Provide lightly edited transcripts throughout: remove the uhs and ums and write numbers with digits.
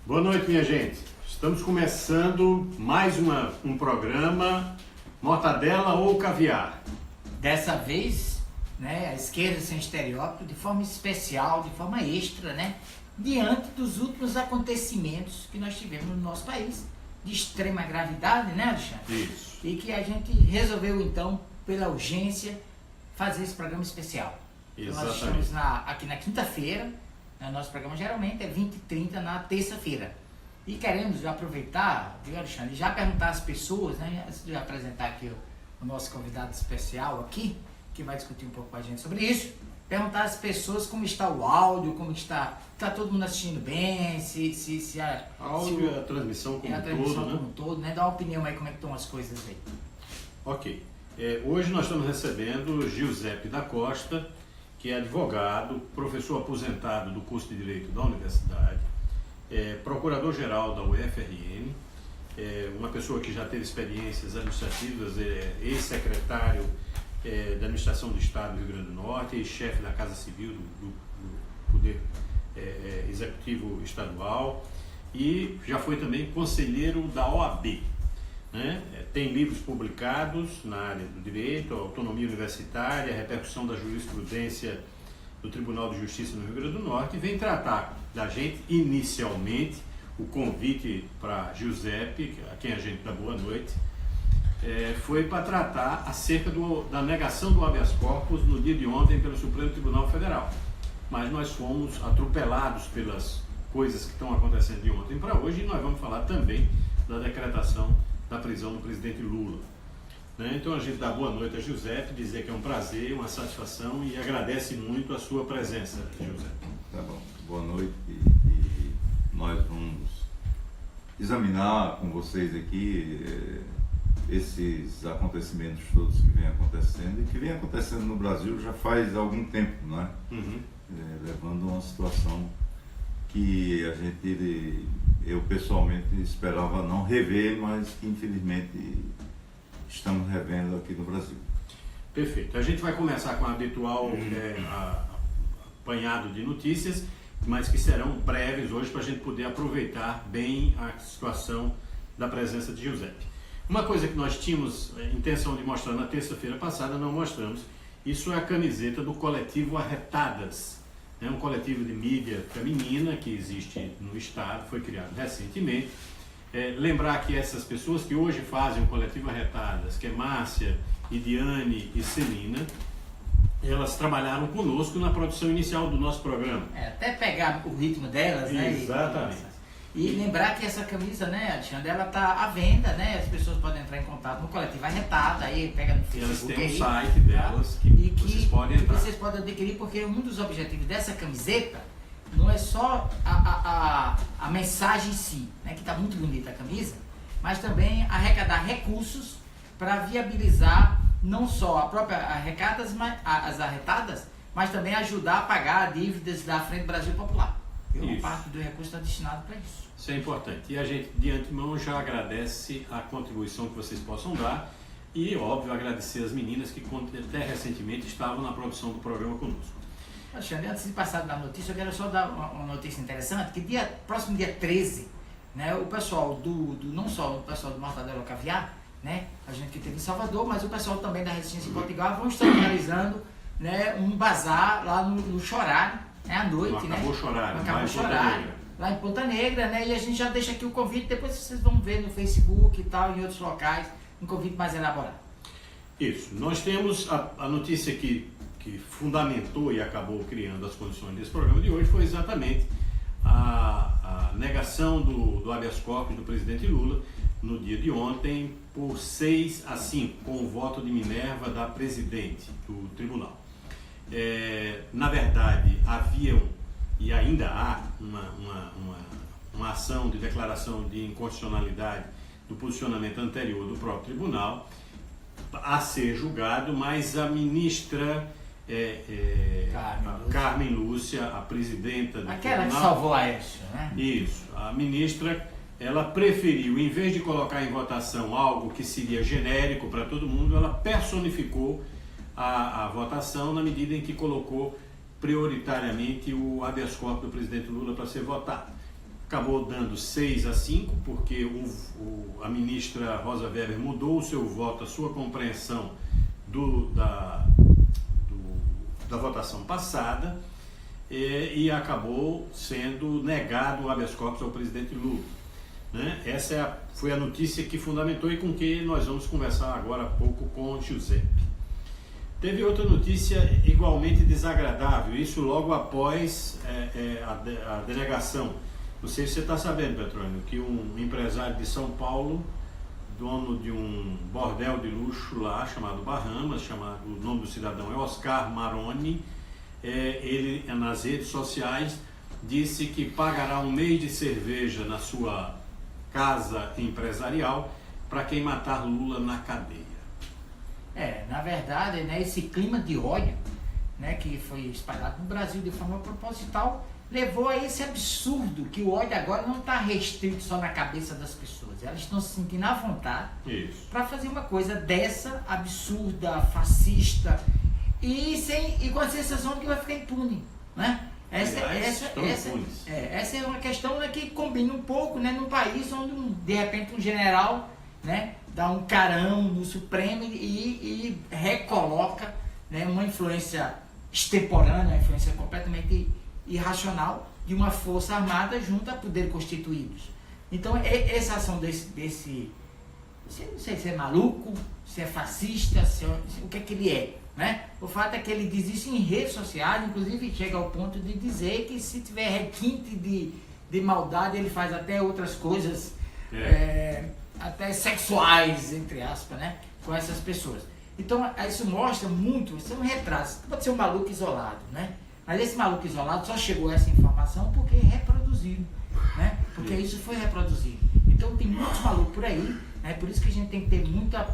Boa noite, minha gente. Estamos começando mais um programa Mortadela ou Caviar. Dessa vez, né, a esquerda sem estereótipo, de forma especial, de forma extra, né, diante dos últimos acontecimentos que nós tivemos no nosso país, de extrema gravidade, né, Alexandre? Isso. E que a gente resolveu, então, pela urgência, fazer esse programa especial. Exatamente. Nós estamos aqui na quinta-feira, né, nosso programa geralmente é 20 e 30 na terça-feira. E queremos aproveitar, viu, Alexandre, e já perguntar às pessoas, né, antes de eu apresentar aqui o nosso convidado especial aqui, que vai discutir um pouco com a gente sobre isso, perguntar às pessoas como está o áudio, como está todo mundo assistindo bem, se a áudio e a transmissão como um todo, né? Dá uma opinião aí como é que estão as coisas aí. Ok. Hoje nós estamos recebendo Giuseppe da Costa, que é advogado, professor aposentado do curso de Direito da Universidade, procurador-geral da UFRN, uma pessoa que já teve experiências administrativas, ex-secretário da Administração do Estado do Rio Grande do Norte, ex-chefe da Casa Civil do Poder Executivo Estadual e já foi também conselheiro da OAB. Né? Tem livros publicados na área do direito, autonomia universitária, repercussão da jurisprudência do Tribunal de Justiça no Rio Grande do Norte, e vem tratar da gente inicialmente. O convite para Giuseppe, a quem a gente dá boa noite, foi para tratar acerca da negação do habeas corpus no dia de ontem pelo Supremo Tribunal Federal. Mas nós fomos atropelados pelas coisas que estão acontecendo de ontem para hoje, e nós vamos falar também da decretação da prisão do presidente Lula. Né? Então a gente dá boa noite a Giuseppe, dizer que é um prazer, uma satisfação, e agradece muito a sua presença, Giuseppe. Tá bom, boa noite, e nós vamos examinar com vocês aqui esses acontecimentos todos que vêm acontecendo e que vem acontecendo no Brasil já faz algum tempo, né? Uhum. Levando a uma situação que eu pessoalmente esperava não rever, mas que infelizmente estamos revendo aqui no Brasil. Perfeito. A gente vai começar com o habitual apanhado de notícias, mas que serão breves hoje para a gente poder aproveitar bem a situação da presença de Giuseppe. Uma coisa que nós tínhamos intenção de mostrar na terça-feira passada, não mostramos. Isso é a camiseta do coletivo Arretadas. É um coletivo de mídia feminina que existe no Estado, foi criado recentemente. Lembrar que essas pessoas que hoje fazem o coletivo Arretadas, que é Márcia, Idiane e Celina, elas trabalharam conosco na produção inicial do nosso programa. Até pegar o ritmo delas, né? Exatamente. E lembrar que essa camisa, né, Alexandre, ela está à venda, né? As pessoas podem entrar em contato no coletivo Arretada, aí pega no Facebook. Elas têm um aí, site delas que vocês podem entrar. Vocês podem adquirir, porque um dos objetivos dessa camiseta não é só a mensagem em si, né, que está muito bonita a camisa, mas também arrecadar recursos para viabilizar não só a própria as arretadas, mas também ajudar a pagar dívidas da Frente Brasil Popular. Uma parte do recurso está destinado para isso. Isso é importante. E a gente, de antemão, já agradece a contribuição que vocês possam dar e, óbvio, agradecer as meninas que até recentemente estavam na produção do programa conosco. Alexandre, antes de passar da notícia, eu quero só dar uma notícia interessante, que próximo dia 13, né, o pessoal não só o pessoal do Mortadela ou Caviar, né, a gente que teve em Salvador, mas o pessoal também da Resistência em Potiguar vão estar realizando, né, um bazar lá no Chorar, à noite, né? Acabou Chorar, lá em Ponta Negra, né? E a gente já deixa aqui o convite, depois vocês vão ver no Facebook e tal, em outros locais, um convite mais elaborado. Isso. Nós temos a notícia que fundamentou e acabou criando as condições desse programa de hoje, foi exatamente a negação do habeas corpus do presidente Lula no dia de ontem por 6-5, com o voto de Minerva da presidente do tribunal. Na verdade, haviam e ainda há uma ação de declaração de inconstitucionalidade do posicionamento anterior do próprio tribunal a ser julgado, mas a ministra Carmen Lúcia, a presidenta do Aquela tribunal, que salvou a Aécio, né? Isso, a ministra, ela preferiu, em vez de colocar em votação algo que seria genérico para todo mundo, ela personificou a votação na medida em que colocou prioritariamente o habeas corpus do presidente Lula para ser votado. acabou dando 6-5, porque a ministra Rosa Weber mudou o seu voto, a sua compreensão da votação passada, e acabou sendo negado o habeas corpus ao presidente Lula. Né? Essa foi a notícia que fundamentou e com que nós vamos conversar agora há pouco com o Giuseppe. Teve outra notícia igualmente desagradável, isso logo após a denegação. Não sei se você está sabendo, Petrônio, que um empresário de São Paulo, dono de um bordel de luxo lá, chamado Bahamas, o nome do cidadão é Oscar Maroni, ele nas redes sociais disse que pagará um mês de cerveja na sua casa empresarial para quem matar Lula na cadeia. Na verdade, né, esse clima de ódio, né, que foi espalhado no Brasil de forma proposital, levou a esse absurdo que o ódio agora não está restrito só na cabeça das pessoas. Elas estão se sentindo à vontade para fazer uma coisa dessa, absurda, fascista, e com a sensação de que vai ficar impune, né? Essa é uma questão, né, que combina um pouco, né, num país onde de repente um general, né, dá um carão no Supremo e recoloca, né, uma influência extemporânea, uma influência completamente irracional de uma força armada junto a poder constituídos. Então essa ação desse não sei se é maluco, se é fascista, o que é que ele é, né? O fato é que ele diz isso em redes sociais, inclusive chega ao ponto de dizer que se tiver requinte de maldade, ele faz até outras coisas, até sexuais, entre aspas, né? Com essas pessoas. Então isso mostra muito, isso é um retrato, pode ser um maluco isolado, né? Mas esse maluco isolado só chegou a essa informação porque reproduziram, né? Porque isso foi reproduzido. Então tem muitos malucos por aí, né? Por isso que a gente tem que ter muita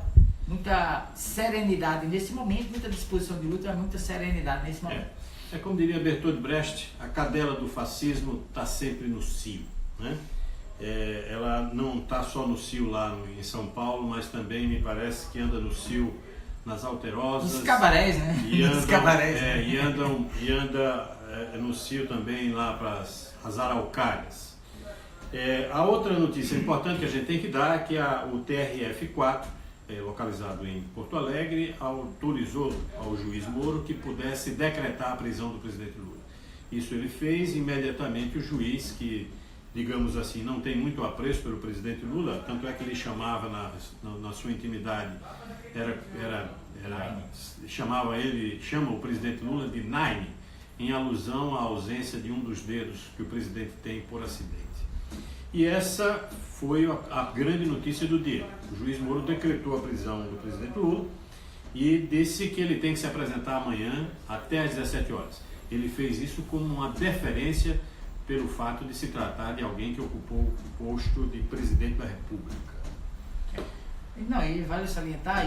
serenidade nesse momento, muita disposição de luta, muita serenidade nesse momento. É como diria Bertolt Brecht, a cadela do fascismo está sempre no cio, né? Ela não está só no cio lá em São Paulo, mas também me parece que anda no cio nas Alterosas. Os cabarés, né? E anda no cio também lá para as araucárias. A outra notícia importante que a gente tem que dar é que o TRF4, localizado em Porto Alegre, autorizou ao juiz Moro que pudesse decretar a prisão do presidente Lula. Isso ele fez. Imediatamente o juiz, que, digamos assim, não tem muito apreço pelo presidente Lula, tanto é que ele chamava na sua intimidade, chama o presidente Lula de Nine, em alusão à ausência de um dos dedos que o presidente tem por acidente. E essa foi a grande notícia do dia. O juiz Moro decretou a prisão do presidente Lula e disse que ele tem que se apresentar amanhã até às 17 horas. Ele fez isso como uma deferência pelo fato de se tratar de alguém que ocupou o posto de presidente da República. Não, e vale salientar,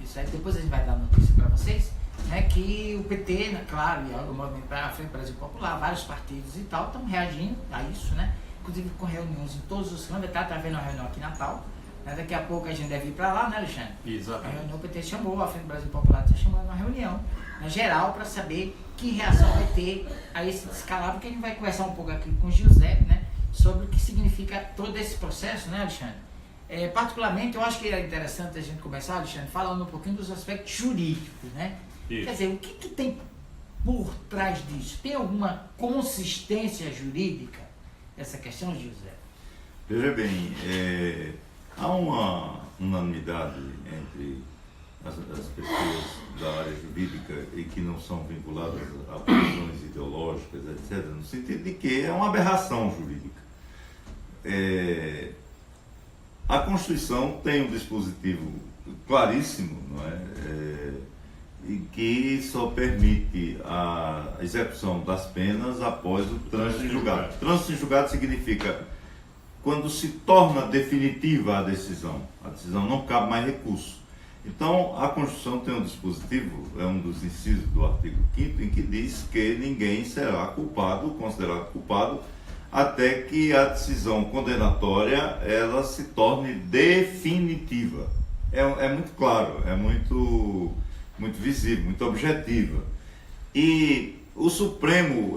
isso aí depois a gente vai dar notícia para vocês, né, que o PT, né, claro, e o Movimento para a Frente Brasil Popular, vários partidos e tal, estão reagindo a isso, né, inclusive com reuniões em todos os cantos. Está havendo uma reunião aqui em Natal, né, daqui a pouco a gente deve ir para lá, né, Alexandre? Exatamente. A reunião, o PT chamou, a Frente Brasil Popular está chamando uma reunião, né, geral, para saber que reação vai ter a esse descalabro, que a gente vai conversar um pouco aqui com o Giuseppe, né, sobre o que significa todo esse processo, né, Alexandre? Particularmente, eu acho que é interessante a gente começar, Alexandre, falando um pouquinho dos aspectos jurídicos, né? Isso. Quer dizer, o que tem por trás disso? Tem alguma consistência jurídica essa questão, José? Veja bem, há uma unanimidade entre as pessoas da área jurídica e que não são vinculadas a posições ideológicas, etc., no sentido de que é uma aberração jurídica. A Constituição tem um dispositivo claríssimo, não é? E que só permite a execução das penas após o trânsito em julgado. Trânsito em julgado significa quando se torna definitiva a decisão não cabe mais recurso. Então, a Constituição tem um dispositivo, é um dos incisos do artigo 5º, em que diz que ninguém será considerado culpado, até que a decisão condenatória ela se torne definitiva. É muito claro, é muito visível, muito objetiva. E o Supremo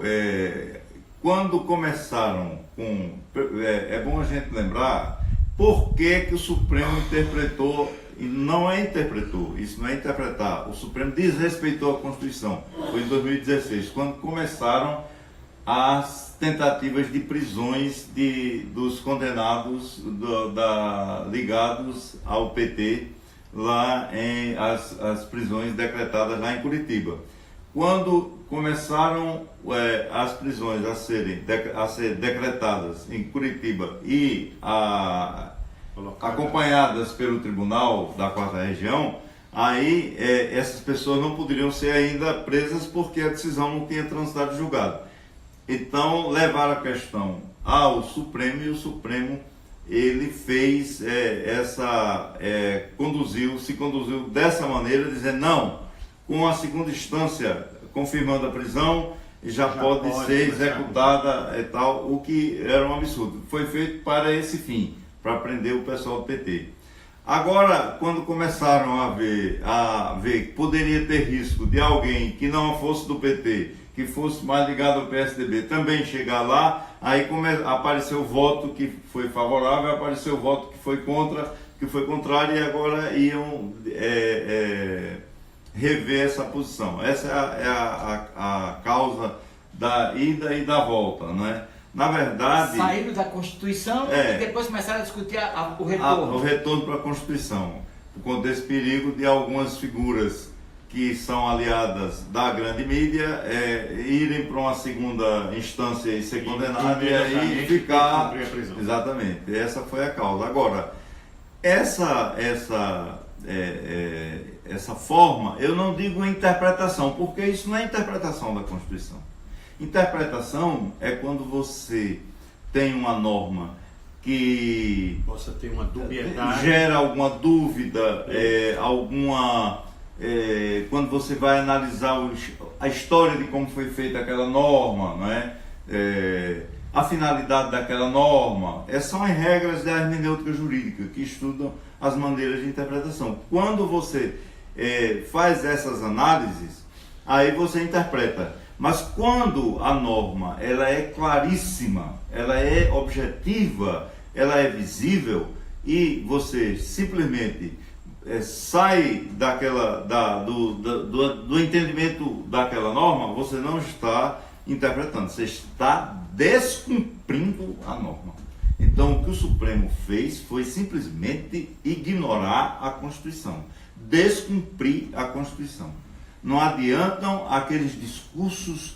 quando começaram com... É bom a gente lembrar por que o Supremo interpretou, e não é interpretou, isso não é interpretar, o Supremo desrespeitou a Constituição. Foi em 2016, quando começaram as tentativas de prisões dos condenados ligados ao PT, lá as prisões decretadas lá em Curitiba. Quando começaram as prisões a ser decretadas em Curitiba e acompanhadas pelo Tribunal da 4ª Região, aí essas pessoas não poderiam ser ainda presas porque a decisão não tinha transitado de julgado. Então levaram a questão ao Supremo e o Supremo ele fez se conduziu dessa maneira, dizendo não, com a segunda instância confirmando a prisão, já pode ser executada e tal, o que era um absurdo. Foi feito para esse fim, para prender o pessoal do PT. Agora, quando começaram a ver que poderia ter risco de alguém que não fosse do PT, que fosse mais ligado ao PSDB, também chegar lá, aí apareceu o voto que foi favorável, apareceu o voto que foi contra, que foi contrário, e agora iam rever essa posição. Essa é a causa da ida e da volta, né? Na verdade... Saíram da Constituição e depois começaram a discutir o retorno. O retorno para a Constituição, por conta desse perigo de algumas figuras que são aliadas da grande mídia irem para uma segunda instância e ser condenadas e aí ficar... Exatamente, essa foi a causa. Agora, essa forma, eu não digo interpretação, porque isso não é interpretação da Constituição. Interpretação é quando você tem uma norma que possa ter uma dubiedade, gera alguma dúvida, quando você vai analisar a história de como foi feita aquela norma, não é? A finalidade daquela norma, são as regras da hermenêutica jurídica que estudam as maneiras de interpretação. Quando você faz essas análises, aí você interpreta. Mas quando a norma ela é claríssima, ela é objetiva, ela é visível e você simplesmente sai do entendimento daquela norma, você não está interpretando, você está descumprindo a norma. Então o que o Supremo fez foi simplesmente ignorar a Constituição, descumprir a Constituição. Não adiantam aqueles discursos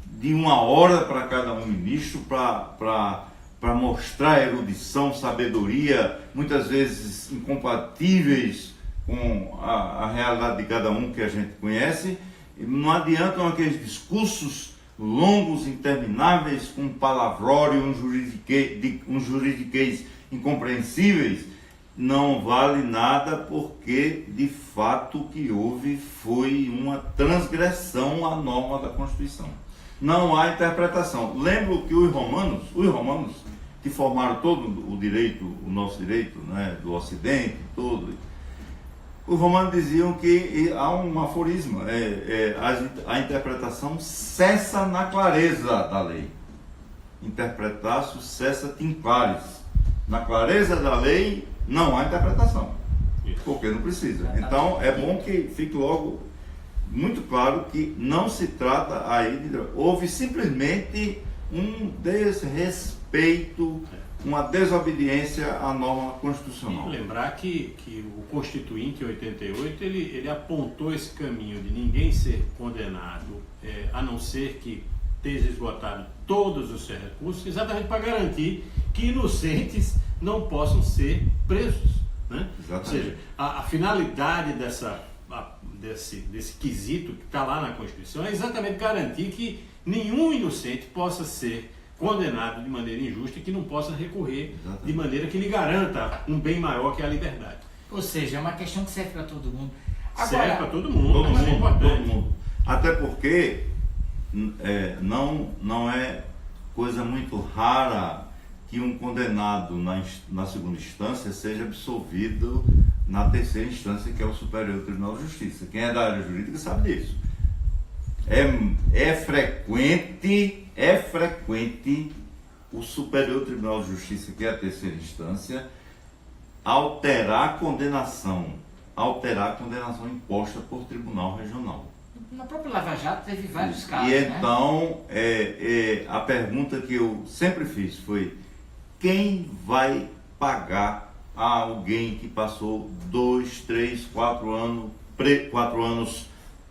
de 1 hora para cada um ministro para mostrar erudição, sabedoria, muitas vezes incompatíveis com a realidade de cada um que a gente conhece. Não adiantam aqueles discursos longos, intermináveis, com palavrório, um juridiquês incompreensíveis. Não vale nada porque, de fato, o que houve foi uma transgressão à norma da Constituição. Não há interpretação. Lembro que os romanos que formaram todo o direito, o nosso direito, né, do Ocidente, todo, os romanos diziam que há um aforismo, a interpretação cessa na clareza da lei. Interpretatio cessat in claris. Na clareza da lei, não há interpretação, porque não precisa. Então, é bom que fique logo muito claro que não se trata aí de... Houve simplesmente um desrespeito, uma desobediência à norma constitucional. E lembrar que o Constituinte, em 88, ele apontou esse caminho de ninguém ser condenado, a não ser que esteja esgotado todos os seus recursos, exatamente para garantir que inocentes não possam ser presos, né? Ou seja, a finalidade desse quesito que está lá na Constituição é exatamente garantir que nenhum inocente possa ser condenado de maneira injusta e que não possa recorrer de maneira que lhe garanta um bem maior que a liberdade. Ou seja, é uma questão que serve para todo mundo. Agora, serve para todo mundo, todo mundo. Até porque não é coisa muito rara que um condenado na segunda instância seja absolvido na terceira instância, que é o Superior Tribunal de Justiça. Quem é da área jurídica sabe disso. É frequente é frequente o Superior Tribunal de Justiça, que é a terceira instância, alterar a condenação imposta por tribunal regional. Na própria Lava Jato teve vários casos, E né? então, a pergunta que eu sempre fiz foi: quem vai pagar a alguém que passou 2, 3, 4 anos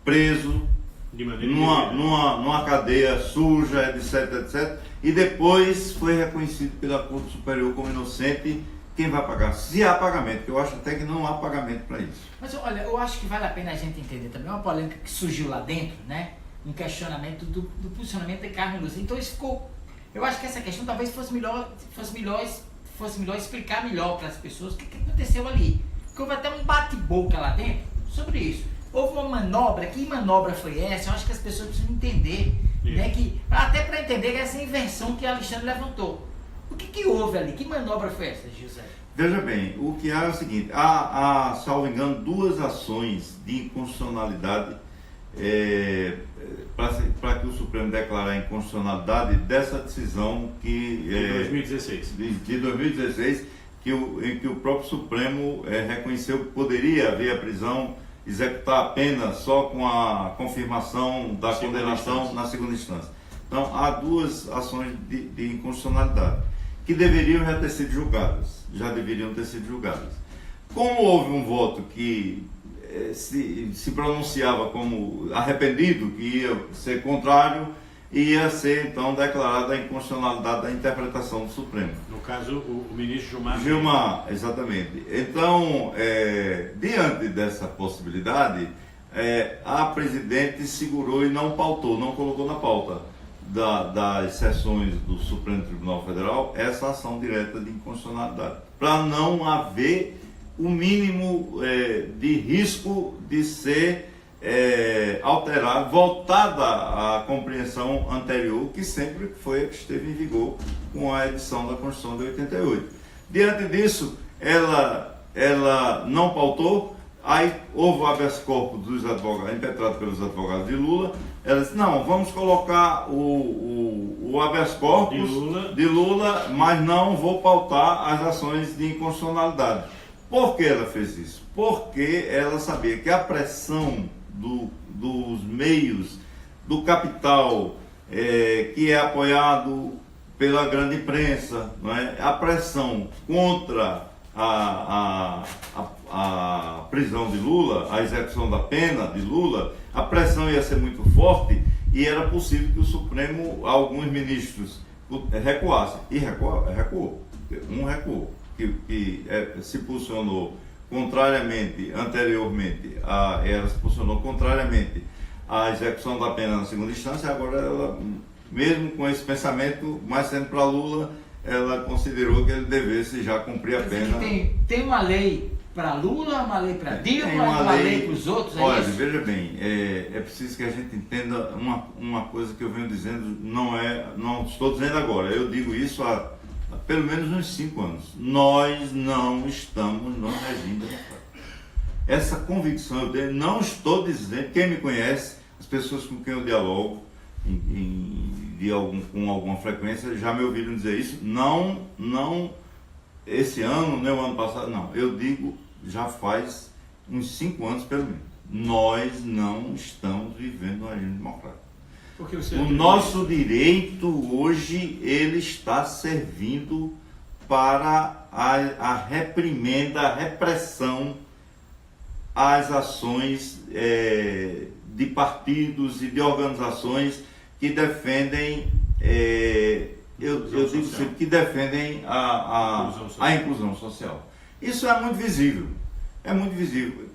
preso De maneira numa cadeia suja, etc, etc, e depois foi reconhecido pela Corte Superior como inocente? Quem vai pagar? Se há pagamento, que eu acho até que não há pagamento para isso. Mas olha, eu acho que vale a pena a gente entender também uma polêmica que surgiu lá dentro, né? Um questionamento do posicionamento de Carmen Lúcia. Então isso ficou. Eu acho que essa questão talvez fosse melhor explicar melhor para as pessoas o que aconteceu ali. Porque houve até um bate-boca lá dentro sobre isso. Houve uma manobra, que manobra foi essa? Eu acho que as pessoas precisam entender, né? Até para entender essa inversão que a Alexandre levantou. O que houve ali? Que manobra foi essa, José? Veja bem, o que há é o seguinte: há, salvo engano, 2 ações de inconstitucionalidade para que o Supremo declarar a inconstitucionalidade dessa decisão que, de 2016. De 2016, em que o próprio Supremo reconheceu que poderia haver a prisão, executar a pena só com a confirmação da condenação na segunda instância. Então, há 2 ações de inconstitucionalidade que deveriam já deveriam ter sido julgadas. Como houve um voto que se pronunciava como arrependido, que ia ser contrário, ia ser então declarada a inconstitucionalidade da interpretação do Supremo. No caso, o ministro Gilmar, exatamente. Então, diante dessa possibilidade, a presidente segurou e não pautou, não colocou na pauta das sessões do Supremo Tribunal Federal essa ação direta de inconstitucionalidade, para não haver o mínimo de risco de ser alterada, voltada à compreensão anterior, que sempre foi a que esteve em vigor com a edição da Constituição de 88. Diante disso, ela não pautou. Aí houve o habeas corpus dos advogados, impetrado pelos advogados de Lula. Ela disse: não, vamos colocar o habeas corpus de Lula, mas não vou pautar as ações de inconstitucionalidade. Por que ela fez isso? Porque ela sabia que a pressão dos meios, do capital, que é apoiado pela grande imprensa, não é? A pressão contra a prisão de Lula, a execução da pena de Lula, a pressão ia ser muito forte e era possível que o Supremo, alguns ministros, recuassem. E recuou. Um recuou, que se posicionou contrariamente, anteriormente, se posicionou contrariamente à execução da pena na segunda instância. Agora ela, mesmo com esse pensamento, mais sendo para Lula, ela considerou que ele devesse já cumprir a pena. Tem uma lei para Lula, uma lei para Dilma, uma lei para os outros? Olha, veja bem, é preciso que a gente entenda uma coisa que eu venho dizendo, não estou dizendo agora, eu digo isso há pelo menos uns 5 anos. Nós não estamos no regime democrático. Essa convicção eu tenho, não estou dizendo, quem me conhece, as pessoas com quem eu dialogo, com alguma frequência, já me ouviram dizer isso. Não esse ano, nem o ano passado, não. Eu digo, já faz uns 5 anos pelo menos. Nós não estamos vivendo um regime democrático. O nosso direito hoje, ele está servindo para a reprimenda, a repressão às ações de partidos e de organizações que defendem, eu digo sempre, que defendem a inclusão social. Isso é muito visível,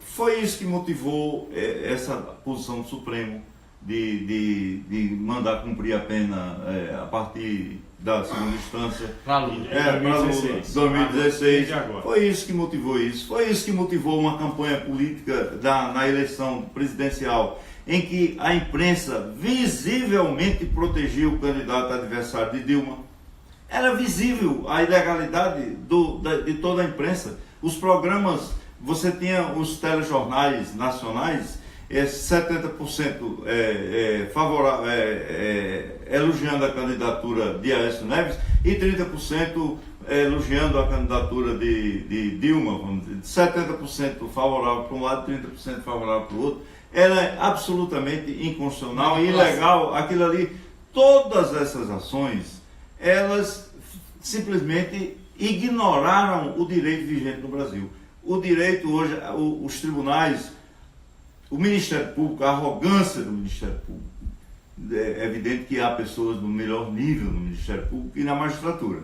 Foi isso que motivou essa posição do Supremo de mandar cumprir a pena a partir da segunda instância. Para 2016. Foi isso que motivou isso. Foi isso que motivou uma campanha política na eleição presidencial, em que a imprensa visivelmente protegia o candidato adversário de Dilma. Era visível a ilegalidade de toda a imprensa. Os programas, você tinha os telejornais nacionais 70% favorável, elogiando a candidatura de Aécio Neves e 30% elogiando a candidatura de Dilma, vamos dizer, 70% favorável para um lado e 30% favorável para o outro. Ela é absolutamente inconstitucional e ilegal. Aquilo ali, todas essas ações, elas simplesmente ignoraram o direito vigente no Brasil. O direito hoje, os tribunais, o Ministério Público, a arrogância do Ministério Público. É evidente que há pessoas do melhor nível no Ministério Público e na magistratura.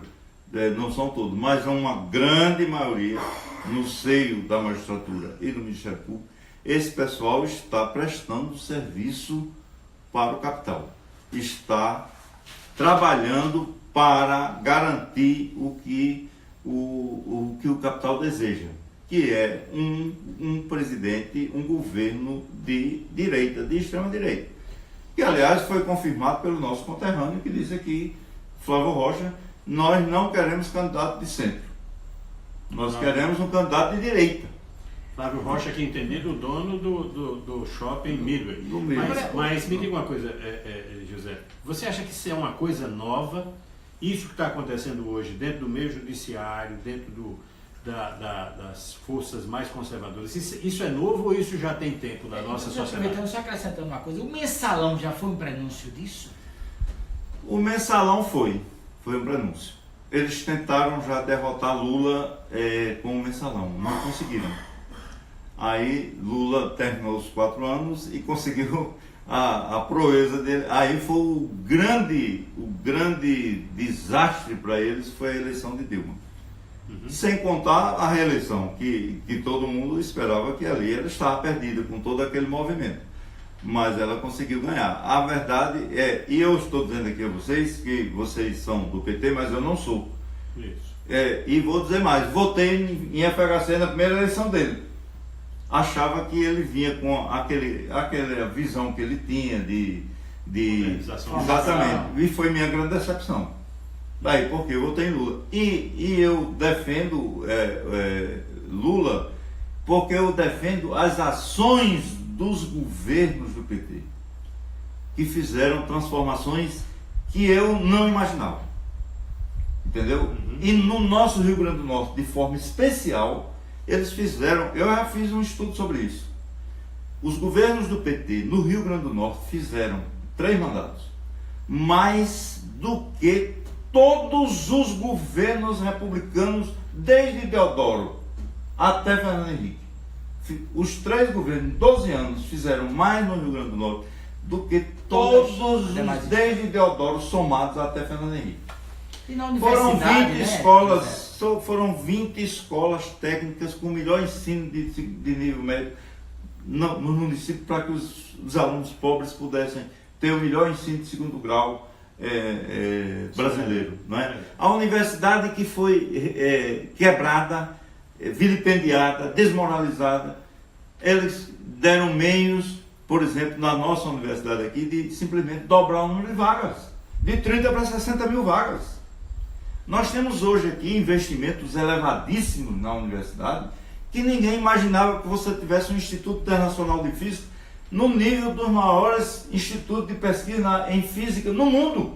Não são todos, mas há uma grande maioria no seio da magistratura e do Ministério Público. Esse pessoal está prestando serviço para o capital. Está trabalhando para garantir o que o capital deseja, que é um presidente, um governo de direita, de extrema direita. Que, aliás, foi confirmado pelo nosso conterrâneo, que diz aqui, Flávio Rocha, nós não queremos candidato de centro. Nós queremos um candidato de direita. Flávio Rocha, que entendido, o dono do shopping Midway. Mas me diga uma coisa, José, você acha que isso é uma coisa nova? Isso que está acontecendo hoje dentro do meio judiciário, dentro das forças mais conservadoras, isso é novo ou isso já tem tempo na nossa sociedade? Aproveitando, só acrescentando uma coisa, o mensalão já foi um prenúncio disso? O mensalão foi um prenúncio. Eles tentaram já derrotar Lula com o mensalão, não conseguiram. Aí Lula terminou os 4 anos e conseguiu a proeza dele. Aí foi o grande desastre para eles, foi a eleição de Dilma. Sem contar a reeleição, que todo mundo esperava que ali ela estava perdida com todo aquele movimento. Mas ela conseguiu ganhar. A verdade é, e eu estou dizendo aqui a vocês, que vocês são do PT, mas eu não sou. Isso. E vou dizer mais, votei em FHC na primeira eleição dele. Achava que ele vinha com aquela visão que ele tinha de exatamente. E foi minha grande decepção. Daí, porque eu votei em Lula. E eu defendo Lula porque eu defendo as ações dos governos do PT, que fizeram transformações que eu não imaginava. Entendeu? E no nosso Rio Grande do Norte, de forma especial, eles fizeram, eu já fiz um estudo sobre isso. Os governos do PT no Rio Grande do Norte fizeram 3 mandatos, mais do que todos os governos republicanos, desde Deodoro até Fernando Henrique. Os 3 governos, 12 anos, fizeram mais no Rio Grande do Norte do que todos os, desde Deodoro, somados até Fernando Henrique. E na Foram 20 universidade, escolas, foram 20 escolas técnicas com melhor ensino de nível médio no município, para que os alunos pobres pudessem ter o melhor ensino de 2º grau brasileiro. Não é? A universidade que foi quebrada, vilipendiada, desmoralizada, eles deram meios, por exemplo, na nossa universidade aqui, de simplesmente dobrar o número de vagas, de 30 para 60 mil vagas. Nós temos hoje aqui investimentos elevadíssimos na universidade, que ninguém imaginava que você tivesse um Instituto Internacional de Física no nível dos maiores institutos de pesquisa em física no mundo.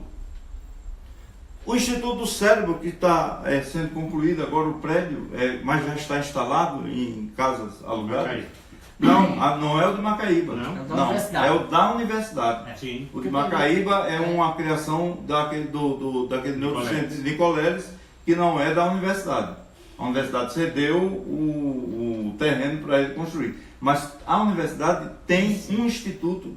O Instituto do Cérebro, que está sendo concluído agora, o prédio, mas já está instalado em casas alugadas. Não é o de Macaíba. Não, é o da universidade. Sim. O de Macaíba é uma criação daquele neurocientista Nicoleles, que não é da universidade. A universidade cedeu o terreno para ele construir. Mas a universidade tem um instituto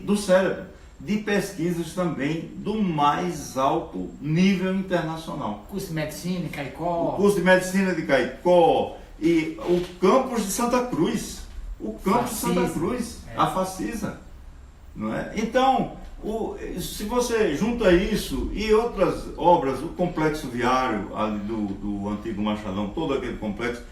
do cérebro, de pesquisas também do mais alto nível internacional. Curso de medicina, Caicó. O curso de medicina de Caicó e o campus de Santa Cruz. O campus de Santa Cruz, a Facisa. Não é? Então, se você junta isso e outras obras, o complexo viário ali do antigo Machadão, todo aquele complexo,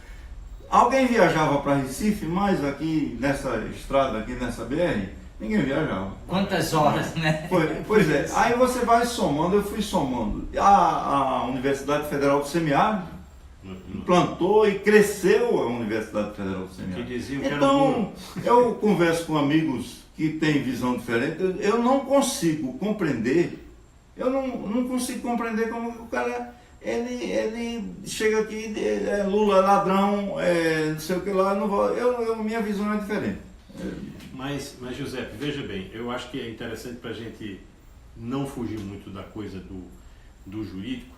alguém viajava para Recife, mas aqui nessa estrada, aqui nessa BR, ninguém viajava. Quantas horas, né? Pois é, aí você vai somando, eu fui somando. A Universidade Federal do Semiárido, implantou e cresceu a Universidade Federal do Semiárido. Que diziam que era Então, eu converso com amigos que têm visão diferente, eu não consigo compreender, como o cara, ele chega aqui, Lula ladrão, não sei o que lá, minha visão é diferente. Mas, Giuseppe, veja bem, eu acho que é interessante para a gente não fugir muito da coisa do jurídico.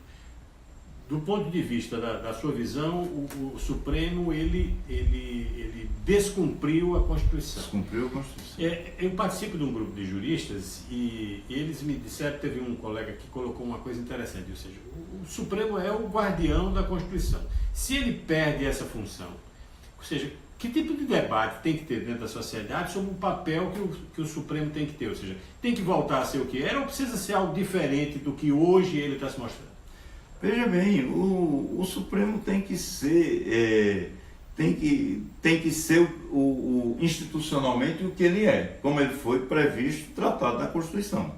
Do ponto de vista da sua visão, o Supremo ele descumpriu a Constituição. Descumpriu a Constituição. Eu participo de um grupo de juristas e eles me disseram, teve um colega que colocou uma coisa interessante, ou seja, o Supremo é o guardião da Constituição. Se ele perde essa função, ou seja, que tipo de debate tem que ter dentro da sociedade sobre o papel que o Supremo tem que ter? Ou seja, tem que voltar a ser o que era ou precisa ser algo diferente do que hoje ele está se mostrando? Veja bem, o Supremo tem que ser, institucionalmente o que ele é, como ele foi previsto, tratado na Constituição.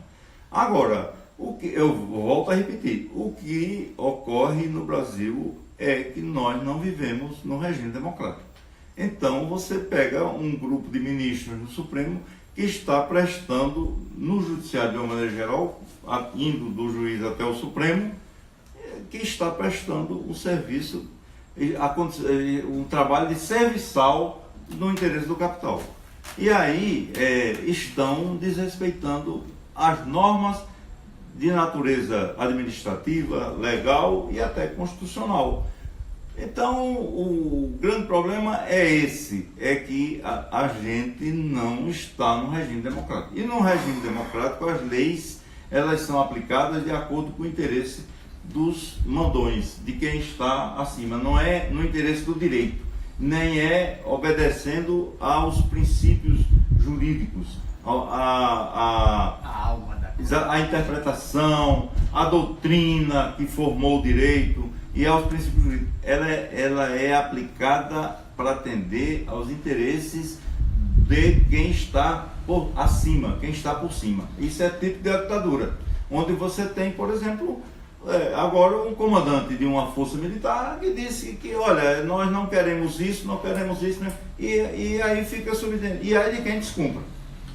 Agora, eu volto a repetir, o que ocorre no Brasil é que nós não vivemos no regime democrático. Então, você pega um grupo de ministros no Supremo que está prestando no Judiciário de uma maneira geral, indo do juiz até o Supremo, que está prestando o serviço, um trabalho de serviçal no interesse do capital. E aí estão desrespeitando as normas de natureza administrativa, legal e até constitucional. Então, o grande problema é esse, é que a gente não está no regime democrático. E no regime democrático, as leis elas são aplicadas de acordo com o interesse dos mandões, de quem está acima, não é no interesse do direito, nem é obedecendo aos princípios jurídicos, a interpretação, a doutrina que formou o direito e aos princípios jurídicos. Ela é aplicada para atender aos interesses de quem está por acima, quem está por cima. Isso é tipo de ditadura, onde você tem, por exemplo, agora um comandante de uma força militar que disse que, olha, nós não queremos isso, né? E aí fica subentendendo. E aí de quem descumpra.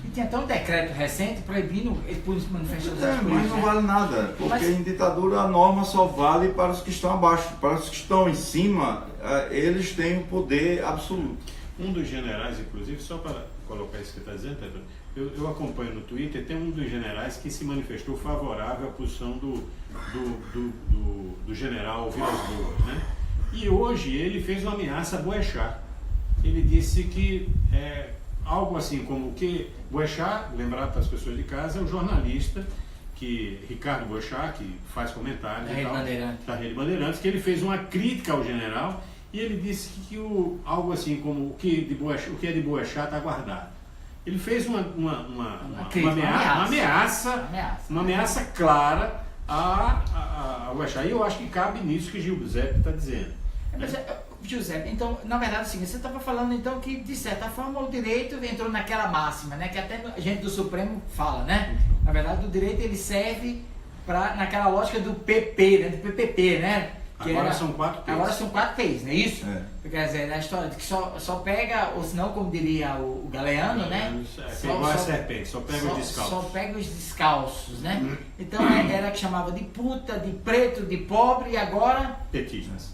E tinha até um decreto recente proibindo manifestações. Mas não vale nada, porque em ditadura a norma só vale para os que estão abaixo. Para os que estão em cima, eles têm o poder absoluto. Um dos generais, inclusive, só para colocar isso que está dizendo, eu acompanho no Twitter, tem um dos generais que se manifestou favorável à posição do general Vilas Boas, né? E hoje ele fez uma ameaça a Boechat. Ele disse que algo assim como o que Boechat, lembrado para as pessoas de casa, é o jornalista Ricardo Boechat, que faz comentários da Rede Bandeirantes, que ele fez uma crítica ao general e ele disse que algo assim como o que é de Boechat está guardado. Ele fez uma ameaça clara a Boechat. E eu acho que cabe nisso que Giuseppe está dizendo. Mas, Giuseppe, então, na verdade, assim, você estava falando então que, de certa forma, o direito entrou naquela máxima, né? Que até a gente do Supremo fala, né? Na verdade, o direito ele serve naquela lógica do PP, né? Do PPP, né? Agora são 4 P's. Agora são 4 P's, não é isso? É. Quer dizer, na história de que só pega, ou senão, como diria o Galeano, né? Igual a serpente, só pega os descalços. Só pega os descalços, né? Então era que chamava de puta, de preto, de pobre e agora petistas.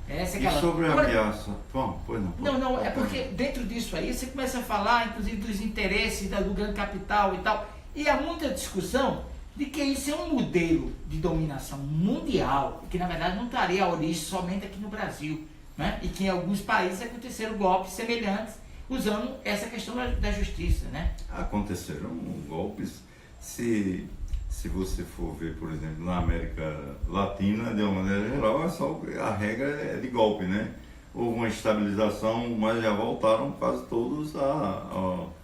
Essa é E aquela... sobre a ameaça? Bom, pois não. Não, é porque dentro disso aí você começa a falar, inclusive, dos interesses do grande capital e tal. E há muita discussão de que isso é um modelo de dominação mundial, que na verdade não estaria a origem somente aqui no Brasil, né? E que em alguns países aconteceram golpes semelhantes usando essa questão da justiça, né? Aconteceram golpes, se você for ver, por exemplo, na América Latina, de uma maneira geral, a regra é de golpe, né? Houve uma estabilização, mas já voltaram quase todos ao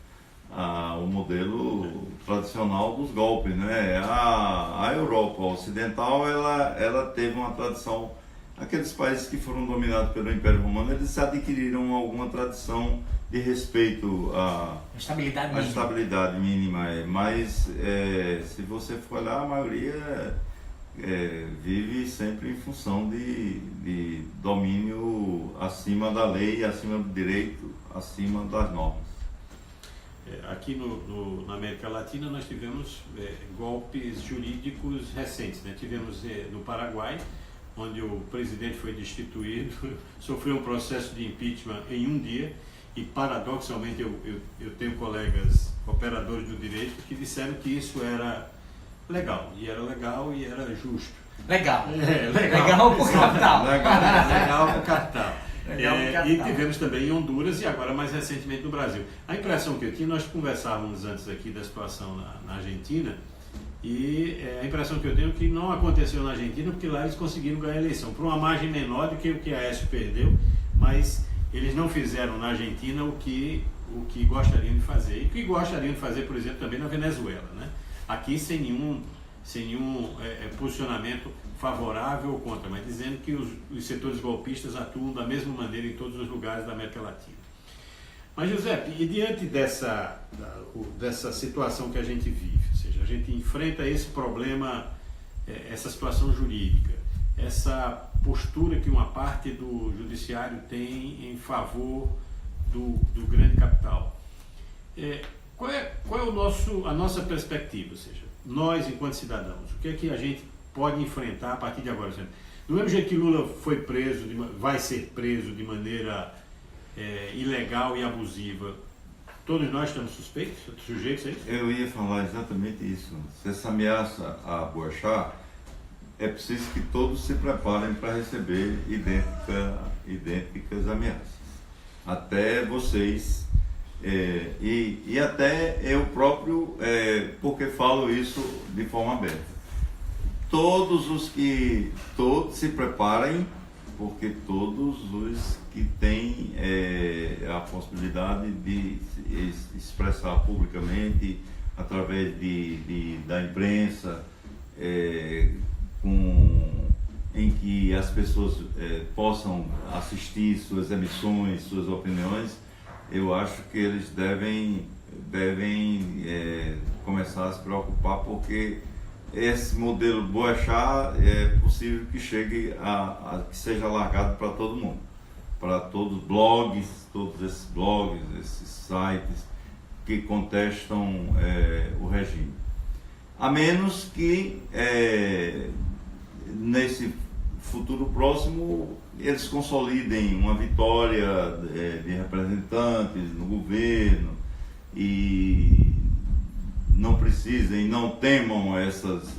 modelo tradicional dos golpes, né? A Europa Ocidental, ela teve uma tradição, aqueles países que foram dominados pelo Império Romano, eles adquiriram alguma tradição de respeito à estabilidade mínima, mas se você for olhar, a maioria vive sempre em função de domínio acima da lei, acima do direito, acima das normas. Aqui na América Latina nós tivemos golpes jurídicos recentes, né? Tivemos no Paraguai, onde o presidente foi destituído, sofreu um processo de impeachment em um dia, e paradoxalmente eu tenho colegas operadores do direito que disseram que isso era legal e era justo. Legal. Legal pro capital. Legal pro capital. Legal pro capital. E tivemos também em Honduras e agora mais recentemente no Brasil. A impressão que eu tinha, nós conversávamos antes aqui da situação na Argentina, e a impressão que eu tenho é que não aconteceu na Argentina porque lá eles conseguiram ganhar a eleição por uma margem menor do que o que a Aécio perdeu, mas eles não fizeram na Argentina o que gostariam de fazer, e o que gostariam de fazer, por exemplo, também na Venezuela, né? Aqui sem nenhum posicionamento favorável ou contra, mas dizendo que os setores golpistas atuam da mesma maneira em todos os lugares da América Latina. Mas, Giuseppe, e diante dessa situação que a gente vive, ou seja, a gente enfrenta esse problema, essa situação jurídica, essa postura que uma parte do judiciário tem em favor do grande capital, qual é a nossa perspectiva? Ou seja, nós, enquanto cidadãos, o que é que a gente pode enfrentar a partir de agora? Do mesmo jeito que Lula foi preso, vai ser preso de maneira ilegal e abusiva, todos nós estamos sujeitos a isso? Eu ia falar exatamente isso. Se essa ameaça a Boechat, é preciso que todos se preparem para receber idênticas ameaças. Até vocês, e até eu próprio, porque falo isso de forma aberta. Todos se preparem, porque todos os que têm a possibilidade de se expressar publicamente através da imprensa, em que as pessoas possam assistir suas emissões, suas opiniões, eu acho que eles devem começar a se preocupar, porque esse modelo Boechat é possível que chegue que seja largado para todo mundo, para todos esses blogs, esses sites que contestam o regime. A menos que nesse futuro próximo eles consolidem uma vitória de representantes no governo e não precisem, não temam essas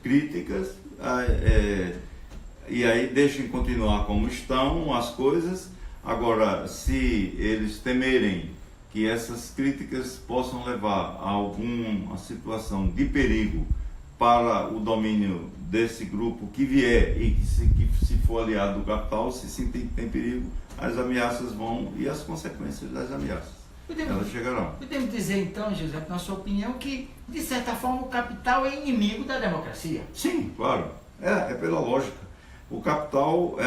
críticas, e aí deixem continuar como estão as coisas. Agora, se eles temerem que essas críticas possam levar a alguma situação de perigo para o domínio desse grupo que vier e que se for aliado do capital, se sentir que tem perigo, as ameaças vão, e as consequências das ameaças, elas chegarão. Podemos dizer então, José, na sua opinião, que de certa forma o capital é inimigo da democracia? Sim, claro, é pela lógica. O capital,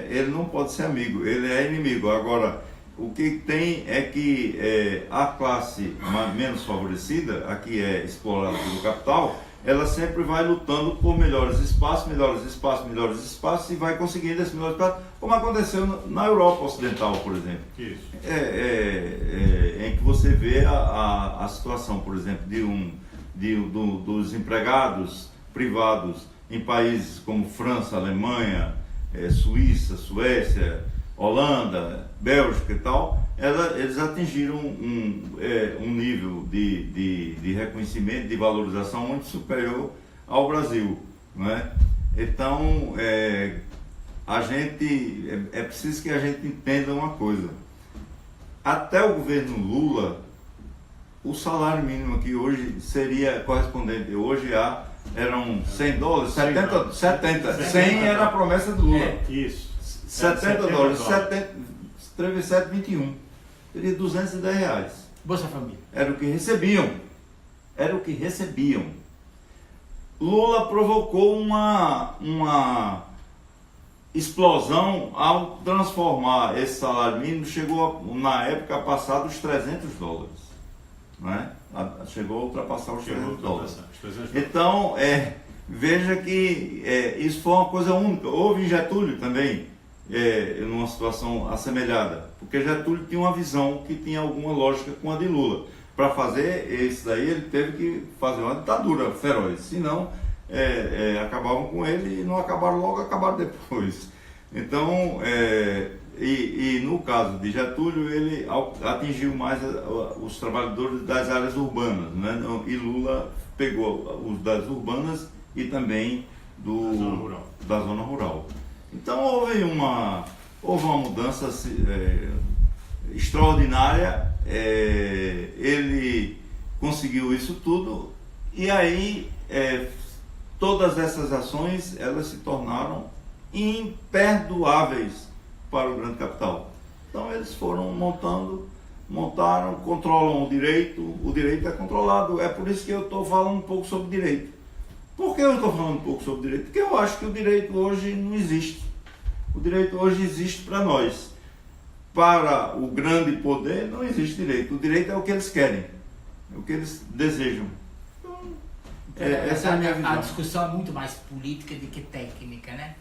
ele não pode ser amigo, ele é inimigo. Agora, o que tem é que a classe menos favorecida, a que é explorada pelo capital, ela sempre vai lutando por melhores espaços, e vai conseguindo esse melhor espaço, como aconteceu na Europa Ocidental, por exemplo. Isso. Em que você vê a situação, por exemplo, dos empregados privados em países como França, Alemanha, Suíça, Suécia, Holanda, Bélgica e tal, eles atingiram um nível de reconhecimento, de valorização muito superior ao Brasil, não é? Então, é preciso que a gente entenda uma coisa. Até o governo Lula, o salário mínimo aqui hoje seria correspondente, hoje eram $100, 70, 100 era a promessa do Lula. Isso. $70, 37,21. Seria R$210. Bolsa Família. Era o que recebiam. Lula provocou uma explosão ao transformar esse salário mínimo, chegou na época a passar dos $300. não é? Chegou a ultrapassar os Chegou a 300 dólares. ultrapassar os 300 dólares. Então, veja que isso foi uma coisa única. Houve em Getúlio também, numa situação assemelhada, porque Getúlio tinha uma visão que tinha alguma lógica com a de Lula. Para fazer isso daí, ele teve que fazer uma ditadura feroz, senão acabavam com ele e não acabaram logo, acabaram depois. Então, e no caso de Getúlio, ele atingiu mais os trabalhadores das áreas urbanas, né? E Lula pegou os das urbanas e também da zona rural. Então houve uma mudança extraordinária, ele conseguiu isso tudo e aí todas essas ações elas se tornaram imperdoáveis para o grande capital. Então eles foram montaram, controlam o direito é controlado, é por isso que eu estou falando um pouco sobre direito. Por que eu estou falando um pouco sobre direito? Porque eu acho que o direito hoje não existe. O direito hoje existe para nós. Para o grande poder não existe direito. O direito é o que eles querem, é o que eles desejam. Então, essa é a minha visão. A discussão é muito mais política do que técnica, né?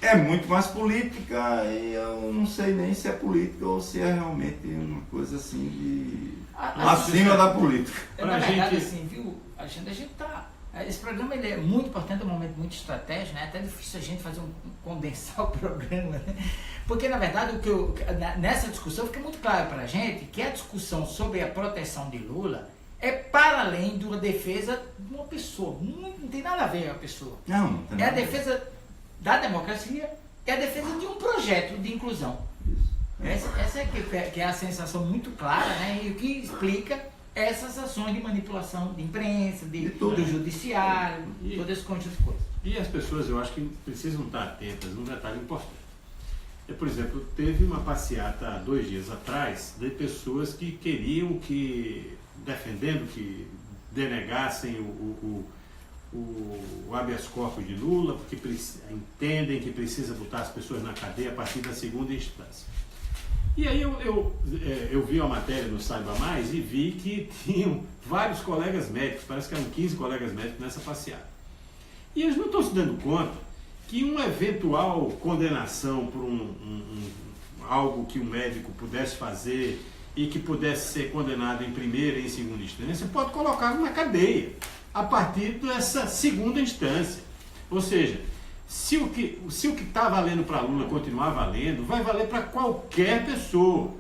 É muito mais política e eu não sei nem se é política ou se é realmente uma coisa assim de acima da política. Na verdade, assim, viu, a gente tá... Esse programa ele é muito importante, é um momento muito estratégico, né? É até difícil a gente fazer condensar o programa, né? Porque, na verdade, nessa discussão fica muito claro para a gente que a discussão sobre a proteção de Lula é para além de uma defesa de uma pessoa. Não tem nada a ver com a pessoa. Não tem É a nada. defesa da democracia, é a defesa de um projeto de inclusão. Essa que é a sensação muito clara, né? E o que explica essas ações de manipulação de imprensa, do judiciário, todo esse conjunto de coisas. E as pessoas, eu acho que precisam estar atentas num detalhe importante. Por exemplo, teve uma passeata há 2 dias atrás de pessoas que queriam defendendo que denegassem o habeas corpus de Lula, porque entendem que precisa botar as pessoas na cadeia a partir da segunda instância. E aí eu vi a matéria no Saiba Mais e vi que tinham vários colegas médicos, parece que eram 15 colegas médicos nessa passeata. E eles não estão se dando conta que uma eventual condenação por algo que um médico pudesse fazer e que pudesse ser condenado em primeira e em segunda instância, pode colocá-lo na cadeia a partir dessa segunda instância. Ou seja, se o que está valendo para Lula continuar valendo, vai valer para qualquer pessoa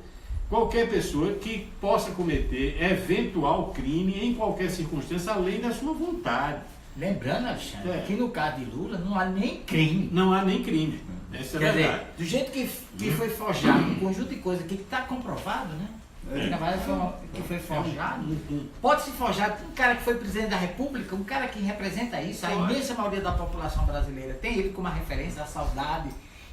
que possa cometer eventual crime em qualquer circunstância, além da sua vontade. Lembrando, Alexandre, que no caso de Lula não há nem crime. Não há nem crime. Essa é a verdade. Dizer, do jeito que foi forjado, um conjunto de coisas que está comprovado, né? Na verdade, que foi forjado. Pode-se forjar um cara que foi presidente da República, um cara que representa isso. A imensa maioria da população brasileira tem ele como uma referência, a saudade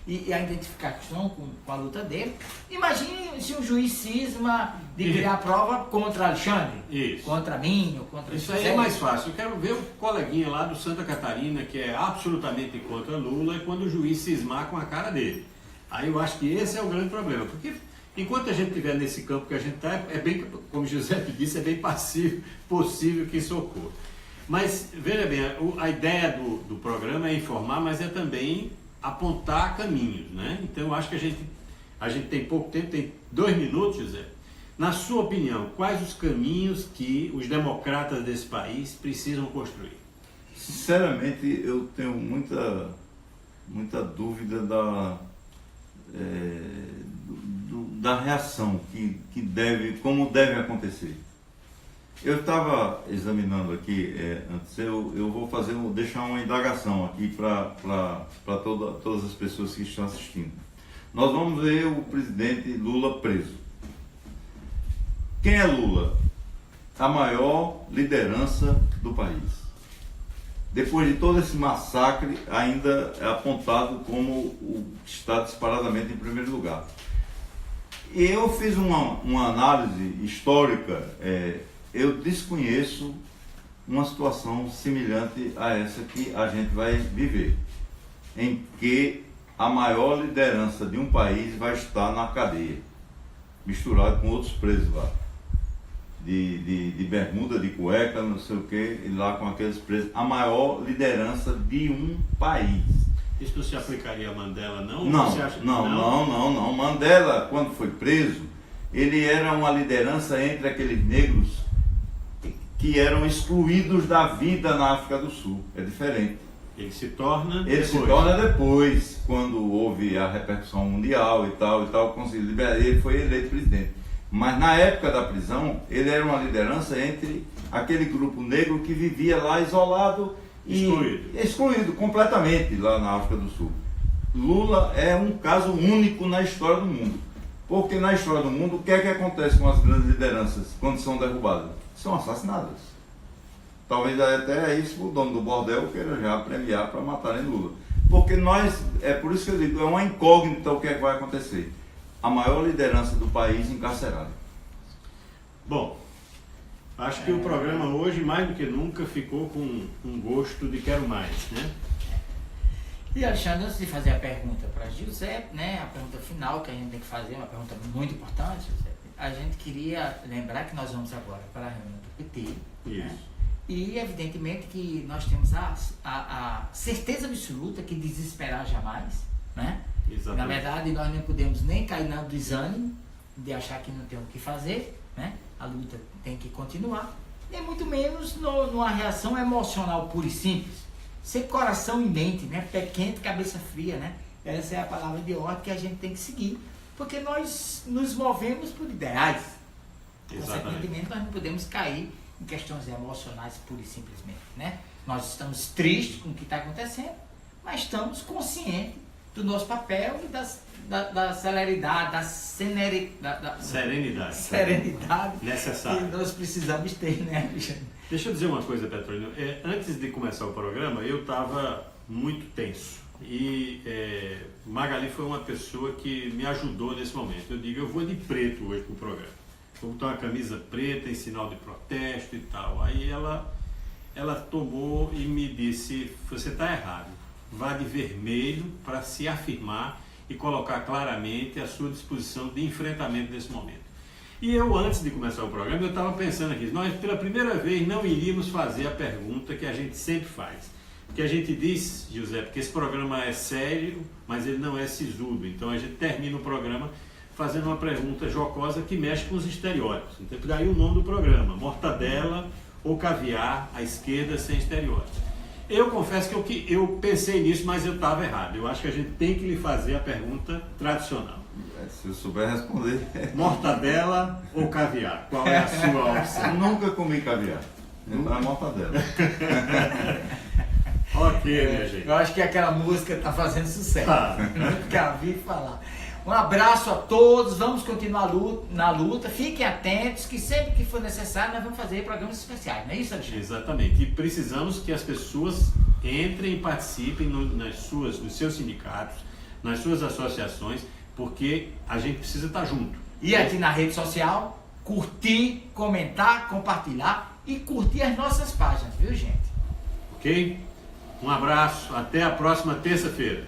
e a identificação com a luta dele. Imagine se um juiz cisma de criar prova contra Alexandre, isso, contra mim, ou contra isso aí é mais fácil. Eu quero ver o coleguinha lá do Santa Catarina, que é absolutamente contra Lula, e quando o juiz cismar com a cara dele. Aí eu acho que esse é o grande problema, porque enquanto a gente estiver nesse campo que a gente está, é bem, como Giuseppe disse, é bem possível que isso ocorra. Mas, veja bem, a ideia do programa é informar, mas é também apontar caminhos, né? Então, eu acho que a gente tem pouco tempo, tem 2 minutos, José. Na sua opinião, quais os caminhos que os democratas desse país precisam construir? Sinceramente, eu tenho muita dúvida da reação como deve acontecer. Eu estava examinando aqui, antes eu vou deixar uma indagação aqui para todas as pessoas que estão assistindo. Nós vamos ver o presidente Lula preso. Quem é Lula? A maior liderança do país. Depois de todo esse massacre, ainda é apontado como o que está disparadamente em primeiro lugar. E eu fiz uma análise histórica, eu desconheço uma situação semelhante a essa que a gente vai viver, em que a maior liderança de um país vai estar na cadeia, misturado com outros presos lá. de bermuda, de cueca, não sei o que, e lá com aqueles presos, a maior liderança de um país. Isso não se aplicaria a Mandela, não? Não, Você acha que não. Mandela, quando foi preso, ele era uma liderança entre aqueles negros que eram excluídos da vida na África do Sul. É diferente. Ele se torna depois, quando houve a repercussão mundial e tal, conseguiu liberar, ele foi eleito presidente. Mas na época da prisão, ele era uma liderança entre aquele grupo negro que vivia lá isolado e excluído completamente lá na África do Sul. Lula é um caso único na história do mundo. Porque na história do mundo, o que é que acontece com as grandes lideranças quando são derrubadas? São assassinadas. Talvez até isso o dono do bordel queira já premiar para matarem Lula. Porque é por isso que eu digo, é uma incógnita o que é que vai acontecer. A maior liderança do país encarcerada. Bom, acho que o programa hoje, mais do que nunca, ficou com um gosto de quero mais, né? E Alexandre, antes de fazer a pergunta para Giuseppe, né, a pergunta final que a gente tem que fazer, uma pergunta muito importante, Giuseppe, a gente queria lembrar que nós vamos agora para a reunião do PT. Isso. Né? E evidentemente que nós temos a certeza absoluta que desesperar jamais, né? Exatamente. Na verdade, nós não podemos nem cair no desânimo de achar que não tem o que fazer, né? A luta tem que continuar, nem muito menos numa reação emocional pura e simples. Ser coração e mente, né? Pé quente, cabeça fria, né? Essa é a palavra de ordem que a gente tem que seguir, porque nós nos movemos por ideais. Consequentemente, nós não podemos cair em questões emocionais pura e simplesmente, né? Nós estamos tristes com o que está acontecendo, mas estamos conscientes do nosso papel e da celeridade, da serenidade necessária que nós precisamos ter, né, Alexandre? Deixa eu dizer uma coisa, Petrolino. Antes de começar o programa, eu estava muito tenso. E Magali foi uma pessoa que me ajudou nesse momento. Eu digo, eu vou de preto hoje para o programa. Vou botar uma camisa preta em sinal de protesto e tal. Aí ela tomou e me disse, você está errado. Vá de vermelho para se afirmar e colocar claramente a sua disposição de enfrentamento nesse momento. E eu, antes de começar o programa, eu estava pensando aqui, nós pela primeira vez não iríamos fazer a pergunta que a gente sempre faz. Porque a gente diz, José, que esse programa é sério, mas ele não é sisudo. Então a gente termina o programa fazendo uma pergunta jocosa que mexe com os estereótipos. Então daí o nome do programa, mortadela ou caviar à esquerda sem estereótipos. Eu confesso que eu pensei nisso, mas eu estava errado. Eu acho que a gente tem que lhe fazer a pergunta tradicional. Se eu souber responder. Mortadela ou caviar? Qual é a sua opção? Nunca comi caviar. Então é mortadela. Ok, minha gente. Eu acho que aquela música está fazendo sucesso. Nunca vi falar. Um abraço a todos, vamos continuar na luta, fiquem atentos, que sempre que for necessário nós vamos fazer programas especiais, não é isso, Alexandre? Exatamente, e precisamos que as pessoas entrem e participem nos seus sindicatos, nas suas associações, porque a gente precisa estar junto. E aqui na rede social, curtir, comentar, compartilhar e curtir as nossas páginas, viu, gente? Ok? Um abraço, até a próxima terça-feira.